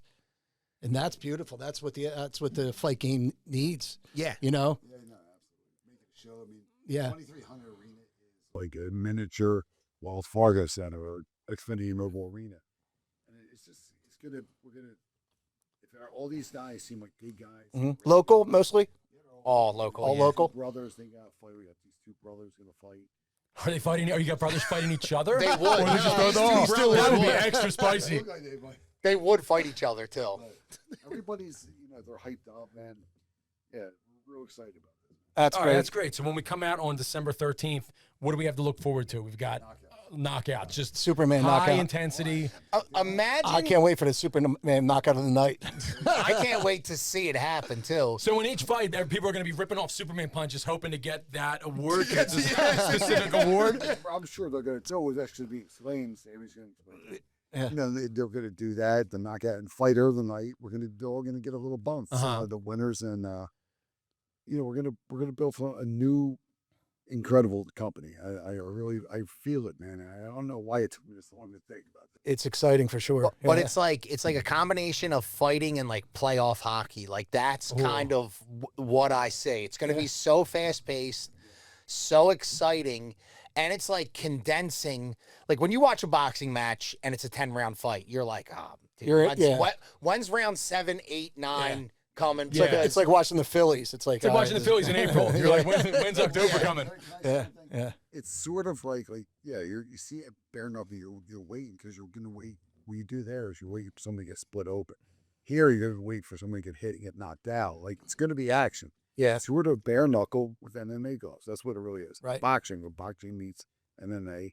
And that's beautiful. That's what the fight game needs. Yeah. Yeah, no, absolutely. Make it a show. I mean, Yeah. 2300 Arena is like a miniature Wells Fargo Center or Xfinity Mobile Arena. And we're gonna, all these guys seem like big guys. Local, mostly? All local. All local? Brothers, they got to fight. We got these two brothers going to fight. Are they fighting? Are you got brothers fighting each other? They would. Or they just both These two that would be would. extra spicy. Look like they might. They would fight each other, too. Everybody's, they're hyped up, man. Yeah, we're real excited about this. That's All great. right, that's great. So when we come out on December 13th, what do we have to look forward to? We've got knockouts, just Superman high knockout. intensity. Imagine. I can't wait for the Superman knockout of the night. I can't wait to see it happen, too. So in each fight, people are going to be ripping off Superman punches, hoping to get that award. It's a specific award. I'm sure they're going to. It's always actually be explained. Sammy's going to explain. Yeah. They're going to do that. The knockout and fighter of the night. They're all going to get a little bump. The winners, and we're going to build a new, incredible company. I feel it, man. I don't know why it took me this long to think about it. It's exciting for sure. But Yeah. it's like a combination of fighting and like playoff hockey. Like that's kind of what I say. It's going to be so fast paced, so exciting, and it's like condensing. Like when you watch a boxing match and it's a 10-round fight, you're like, dude, when's round 7, 8, 9 coming? It's like watching the Phillies. It's like Watching the Phillies in April. You're like, when's October coming? Yeah. It's sort of like you see it bare knuckle. You're waiting because you're going to wait. What you do there is you wait for somebody to get split open. Here you're going to wait for somebody to get hit and get knocked out. Like it's going to be action. Yeah. It's sort of bare knuckle with MMA gloves. That's what it really is. Right. Boxing meets MMA,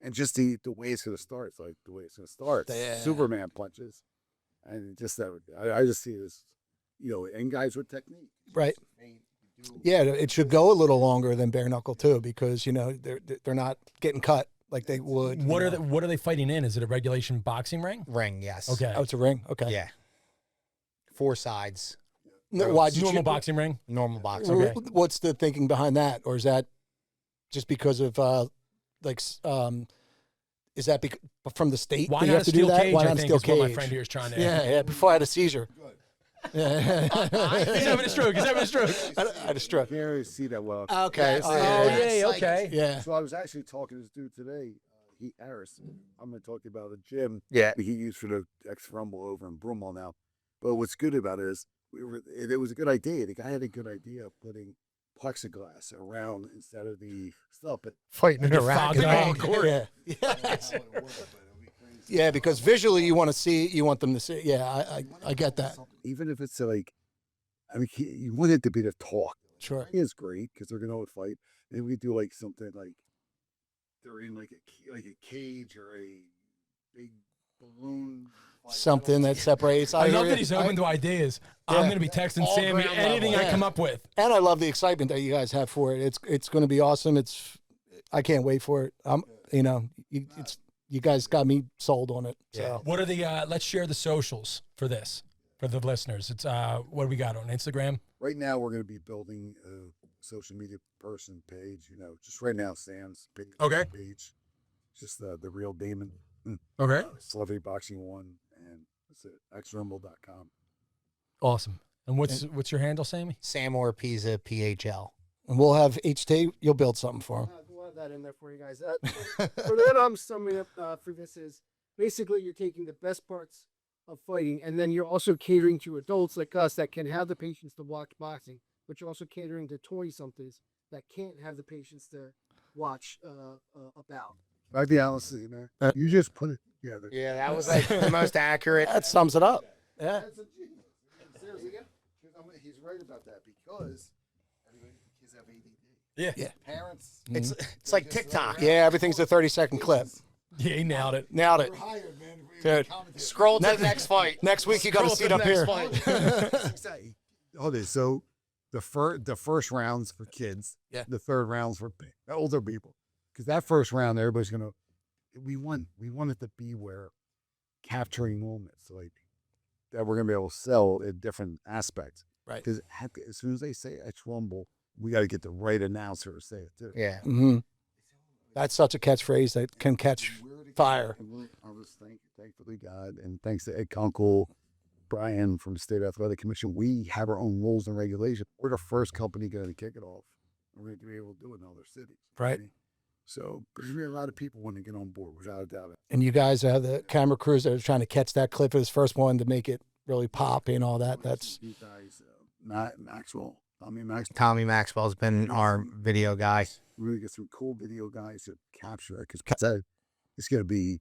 and just the way it's going to start. It's like the way it's going to start. Yeah. Superman punches, and just that. I just see it as, and guys with technique. Right. Yeah, it should go a little longer than bare knuckle too, because they're not getting cut like they would. What are they fighting in? Is it a regulation boxing ring? Ring, yes. Okay. Oh, it's a ring. Okay. Yeah. 4 sides. No, why did Normal boxing ring? Normal boxing. Okay. What's the thinking behind that, or is that just because of is that from the state? Why that you not have a to do steel that? cage? Why I not a think steel is what my cage? friend here is trying to. Yeah. Before I had a seizure. Yeah. He's having a stroke. He's having a stroke. I had a stroke. Can't really see that well. Okay. Yes. Oh, Yeah. yeah, Like- okay. Yeah. So I was actually talking to this dude today, Harris. I'm going to talk to you about the gym Yeah. he used for the X-Rumble over in Broomall now. But what's good about it is it was a good idea. The guy had a good idea of putting plexiglass around instead of the stuff. But Fighting in a fog racket. it all. Yeah. Yes. Yeah, because visually you want them to see. Yeah, I get that. even if it's like, you want it to be the talk. Sure. It's great because they're going to fight. And we do like something like they're in like a cage or a big balloon. Something that separates. I love hear that you. he's open to ideas. I'm going to be texting All Sammy ground anything level. I come up with. And I love the excitement that you guys have for it. It's going to be awesome. I can't wait for it. You guys got me sold on it. So. What are the? Let's share the socials for this for the listeners. It's what do we got on Instagram? Right now, we're going to be building a social media person page. Just right now, Sam's page. Okay. Just the real Damon. Okay. Celebrity Boxing 1, and that's it. xrumble.com. Awesome. And what's your handle, Sammy? Sam Oropeza, PHL. And we'll have HT. You'll build something for him. We'll have that in there for you guys. For that, I'm summing up for this is basically you're taking the best parts of fighting, and then you're also catering to adults like us that can have the patience to watch boxing, but you're also catering to 20-somethings that can't have the patience to watch a bout. I'd be honest with you, man. You just put it together. Yeah, that was like the most accurate. That sums it up. Yeah. That's a genius. Seriously, he's right about that because kids have ADD. Yeah. Parents. It's like TikTok. Yeah, everything's a 30-second clip. Yeah, he nailed it. Nailed it. We're hired, man. Dude. Scroll to the next fight. Next week you got a Scroll seat to up the here. next fight. Okay, so the first round's for kids. Yeah. The third round's for older people. Because that first round, everybody's gonna. We want it to be where capturing moments like that we're gonna be able to sell in different aspects. Right. Because as soon as they say X Rumble, we got to get the right announcer to say it too. Yeah. Mm-hmm. That's such a catchphrase that can catch fire. I was thankfully God, and thanks to Ed Kunkel, Brian from the State Athletic Commission, we have our own rules and regulations. We're the first company going to kick it off. We're going to be able to do it in other cities. Right. So there's really a lot of people want to get on board, without a doubt. And you guys have the camera crews that are trying to catch that clip of his first one to make it really pop and all that. That's You guys, Maxwell. Tommy Maxwell's been our video guy. Really get some cool video guys to capture it because it's going to be,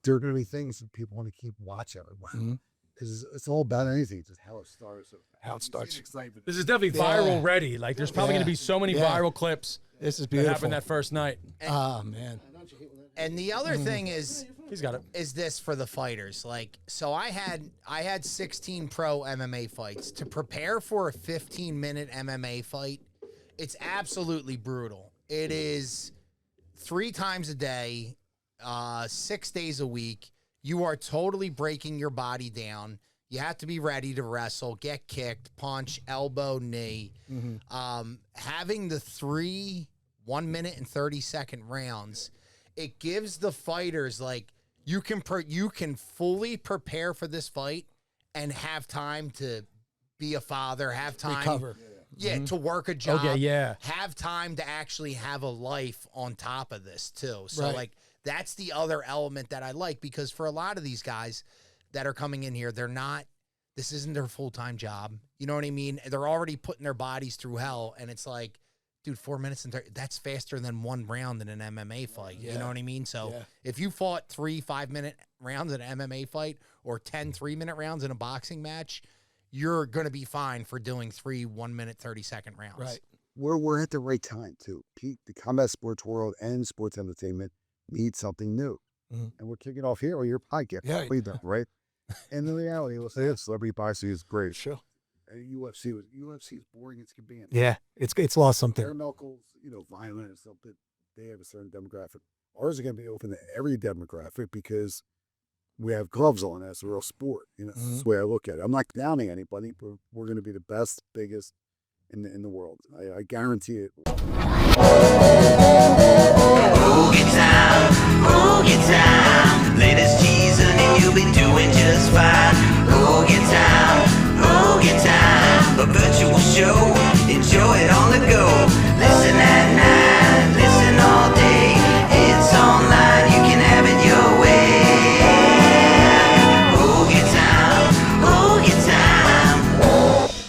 there are going to be things that people want to keep watching. Like, wow. Mhm. Because it's all about anything, just how it starts. how it starts. Excitement. This is definitely viral ready. Like, there's probably Yeah. going to be so many Yeah. viral clips This is that beautiful. happened that first night. Ah, man. And the other thing is He's got it. this for the fighters. Like, so I had 16 pro MMA fights. To prepare for a 15-minute MMA fight, it's absolutely brutal. It is 3 times a day, 6 days a week. You are totally breaking your body down. You have to be ready to wrestle, get kicked, punch, elbow, knee. Having the 3 1 minute and 30-second rounds, it gives the fighters, like, you can fully prepare for this fight and have time to be a father, have time Recover. to work a job. Okay, yeah. Have time to actually have a life on top of this too. So Right. like that's the other element that I like, because for a lot of these guys that are coming in here, this isn't their full-time job. You know what I mean? They're already putting their bodies through hell, and it's like, dude, 4 minutes and 30, that's faster than 1 round in an MMA fight. You know what I mean? So if you fought 3 5-minute rounds in an MMA fight or 10 3-minute rounds in a boxing match, you're going to be fine for doing 3 1 minute 30-second rounds. Right. We're at the right time too. Pete, the combat sports world and sports entertainment need something new. Mhm. And we're kicking off here on your podcast. Yeah. Right? And the reality, let's say celebrity boxing is great. Sure. And UFC is boring as can be. Yeah. It's lost something. Bare knuckles, violent and something. They have a certain demographic. Ours is going to be open to every demographic because we have gloves on. That's a real sport. That's the way I look at it. I'm not downing anybody, but we're going to be the best, biggest in the world. I guarantee it. Hoagie time. Latest season and you'll be doing just fine. Hoagie time. A virtual show